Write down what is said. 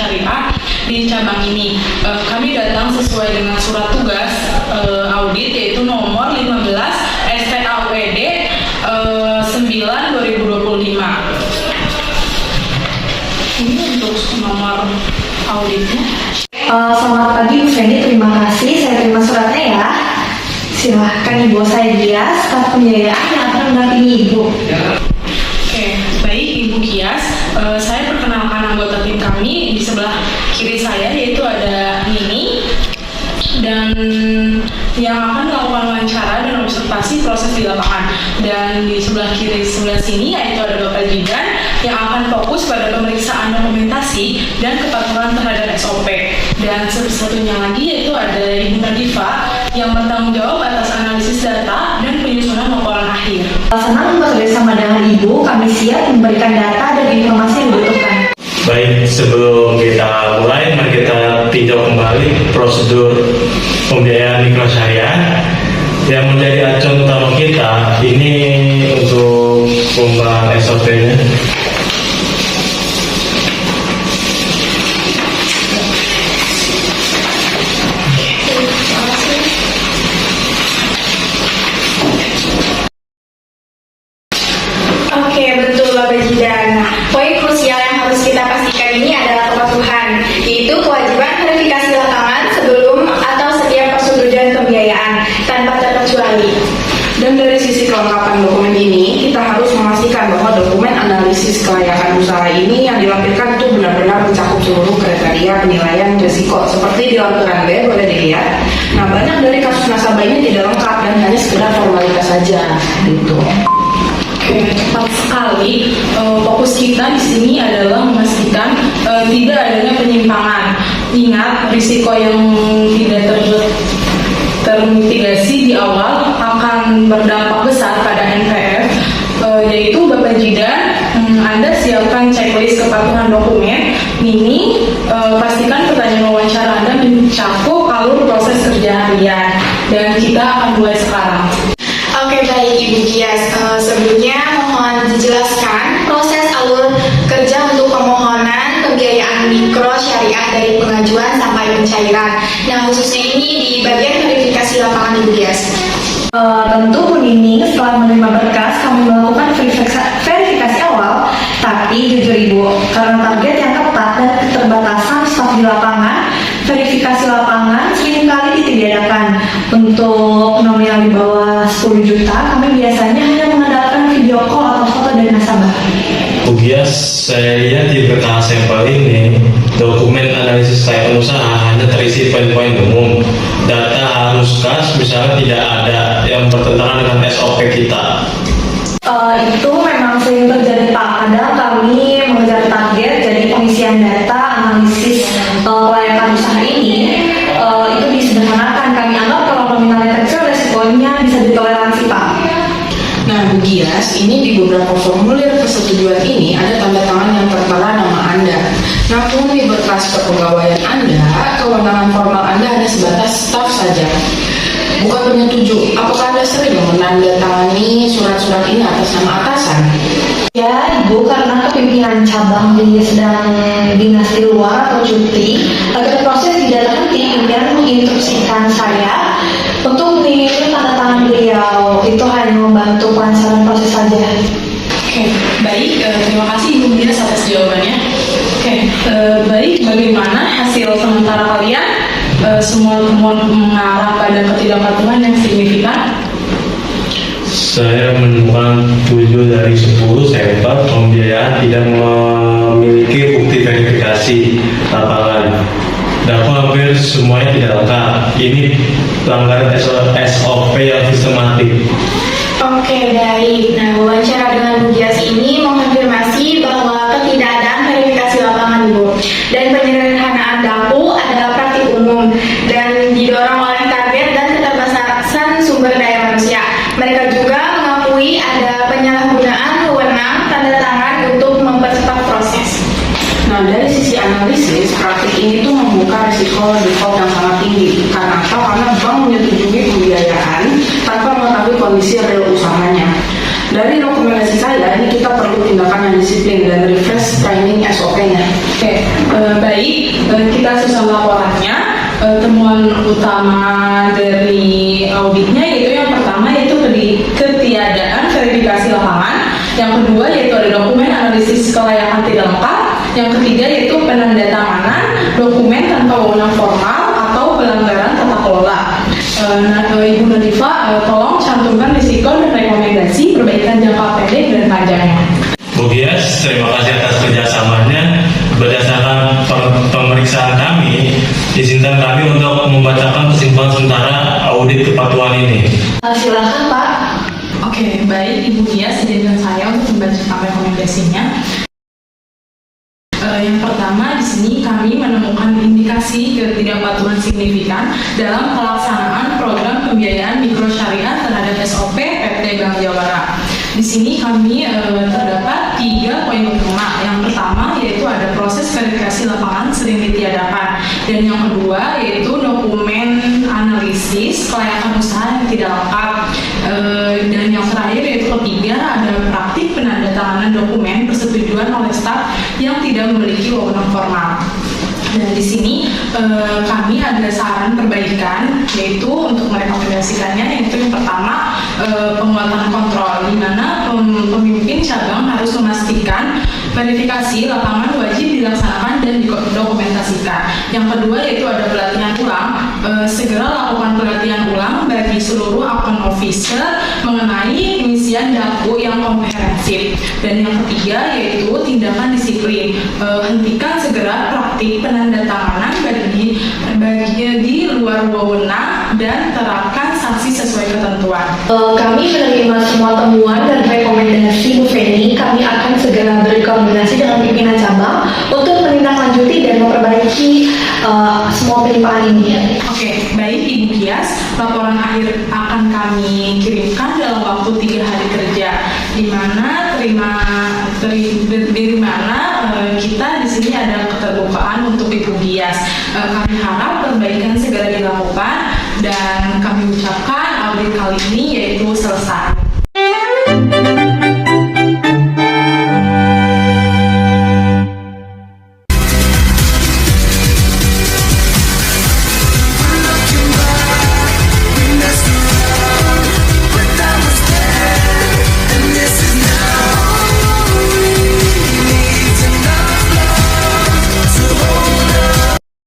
Syariah di cabang ini. Kami datang sesuai dengan surat tugas audit, yaitu nomor 15 STAUED 9/2025. Ini untuk nomor auditnya. Selamat pagi Bu Feni, terima kasih. Saya terima suratnya ya. Silahkan Ibu, saya Gias, staf pembiayaan yang akan mendampingi Ibu. Oke, baik Ibu Gias. Saya perkenalkan anggota tim kami. Di sebelah kiri saya yaitu ada Nini, dan yang akan melakukan wawancara dan observasi proses di lapangan. Dan di sebelah kiri sebelah sini yaitu ada Bapak Jidan yang akan fokus pada pemeriksaan dokumentasi dan kepatuhan terhadap SOP. Dan satu-satunya lagi yaitu ada Ibu Nadifa yang bertanggung jawab atas analisis data dan penyusunan laporan akhir. Senang bekerjasama dengan Ibu, kami siap memberikan data dan informasi yang dibutuhkan. Baik, sebelum kita mulai, mari kita tinjau kembali prosedur pembiayaan mikro syariah yang menjadi acuan utama kita. Ini untuk pembahasan SOP-nya. Oke, betul Bapak Jidan. Nah, poin krusial yang harus kita pastikan ini adalah kepatuhan, yaitu kewajiban verifikasi lapangan sebelum atau setiap persetujuan pembiayaan tanpa terkecuali. Dan dari sisi kelengkapan dokumen ini, kita harus memastikan bahwa dokumen analisis kelayakan usaha ini yang dilampirkan itu benar-benar mencakup seluruh kriteria penilaian risiko. Seperti di lampiran B, boleh dilihat. Nah, banyak dari kasus nasabah ini tidak lengkap dan hanya sekedar formalitas saja, gitu. Oke, tepat sekali. Fokus kita di sini adalah memastikan tidak adanya penyimpangan. Ingat, risiko yang tidak termitigasi di awal akan berdampak besar pada NPF, yaitu Bapak Jidan, Anda siapkan checklist kepatuhan dokumen. Ini pastikan pertanyaan wawancara Anda mencakup alur proses kerja harian, dan kita akan mulai sekarang. Oke, baik Ibu Gias. Sebelumnya mohon dijelaskan proses alur kerja untuk permohonan pembiayaan mikro syariah dari pengajuan sampai pencairan. Nah, khususnya ini di bagian verifikasi lapangan Ibu Gias. Tentu Bu Nini, setelah menerima berkas, kami melakukan verifikasi awal, tapi jujur Ibu, karena target yang ketat dan keterbatasan staf di lapangan, verifikasi lapangan seringkali ditiadakan. Untuk nominal di bawah 10 juta, kami biasanya hanya mengandalkan video call atau foto dari nasabah. Bu Gias, saya lihat di berkas sampel ini, dokumen analisis layakan usaha hanya terisi poin-poin umum. Data harus khas, misalnya tidak ada yang bertentangan dengan SOP kita. Itu memang sering terjadi Pak. Kadang kami mengejar target, jadi pengisian data, analisis kelayakan usaha ini itu disederhanakan. Kami anggap kalau nominalnya kecil, resikonya bisa ditoleransi Pak. Nah, Bu Gias, ini di beberapa formulir persetujuan ini ada tanda tangan yang tertera nama Anda. Namun di berkas kepegawaian Anda, kewenangan formal Anda hanya sebatas staf saja, bukan penyetuju. Apakah Anda sering menandatangani surat-surat ini atas nama atasan? Ya Ibu, karena kepimpinan cabang ini sedang dinas di luar atau cuti, agar proses tidak terhenti, pimpinan menginstruksikan saya untuk mengirim tanda tangan beliau. Itu hanya membantu kelancaran proses saja. Oke, baik. Terima kasih Ibu Gias atas jawabannya. Oke, baik. Bagaimana hasil sementara kalian? Semua temuan mengarah pada ketidakpatuhan yang signifikan? Saya menemukan 7 dari 10 sampel pembiayaan tidak memiliki bukti verifikasi lapangan. Data hampir semuanya tidak lengkap. Ini pelanggaran SOP yang sistematik. Oke, baik. Nah, wawancara dengan Bu Gias ini mengonfirmasi bahwa ketidakadaan verifikasi lapangan Ibu dan penyederhanaan DAPU adalah praktik umum dan didorong oleh target dan keterbatasan sumber daya manusia. Mereka juga mengakui ada penyalahgunaan wewenang tanda tangan untuk mempercepat proses. Nah, dari sisi analisis, praktik ini tuh membuka risiko default yang sangat tinggi. Karena apa? Karena bank menyetujui pembiayaan tanpa mengetahui kondisi real usahanya. Dari rekomendasi saya, ini kita perlu tindakan yang disiplin dan refresh training SOP-nya. Oke, baik. Kita susun laporannya. Temuan utama dari auditnya yaitu yang pertama yaitu ketiadaan verifikasi lapangan. Yang kedua yaitu ada dokumen analisis kelayakan tidak lengkap. Yang ketiga yaitu penandatanganan dokumen tanpa wewenang formal atau pelanggaran tata kelola. Ibu Nadifa, tolong cantumkan risiko dan rekomendasi perbaikan jangka pendek dan panjangnya. Bu Gias, terima kasih atas kerjasamanya. Berdasarkan pemeriksaan kami, izinkan kami untuk membacakan kesimpulan sementara audit kepatuhan ini. Silakan Pak. Oke, baik Ibu Gias, izinkan saya untuk membacakan rekomendasinya. Yang pertama, di sini kami menemukan indikasi ketidakpatuhan signifikan dalam pelaksanaan program pembiayaan mikro syariah terhadap SOP PT Bank Jawara. Di sini kami terdapat 3 poin utama. Yang pertama yaitu ada proses verifikasi lapangan sering ditiadakan, dan yang kedua yaitu dokumen analisis kelayakan usaha yang tidak lengkap, dan yang terakhir yaitu ketiga ada praktik penandatanganan dokumen persetujuan oleh staf yang tidak memiliki wewenang formal. Dan di sini kami ada saran perbaikan yaitu untuk merekomendasikannya, yaitu yang pertama penguatan kontrol, di mana pemimpin cabang harus memastikan verifikasi lapangan wajib dilaksanakan dan didokumentasikan. Yang kedua yaitu ada pelatihan ulang, segera lakukan pelatihan ulang bagi seluruh account officer mengenai pengisian daku yang komprehensif. Dan yang ketiga yaitu tindakan disiplin, hentikan segera praktik penandatanganan bagi di luar wewenang dan terapkan sanksi sesuai ketentuan. Kami menerima semua temuan dan rekomendasi Bu Feni. Kami akan segera berkoordinasi dengan pimpinan cabang untuk menindaklanjuti dan memperbaiki semua pelimpahan ini. Oke, baik Ibu Gias, laporan akhir akan kami kirimkan dalam waktu 3 hari kerja, di mana kita di sini ada keterbukaan untuk Ibu Gias. Kami harap perbaikan segera dilakukan dan kami ucapkan audit kali ini yaitu selesai.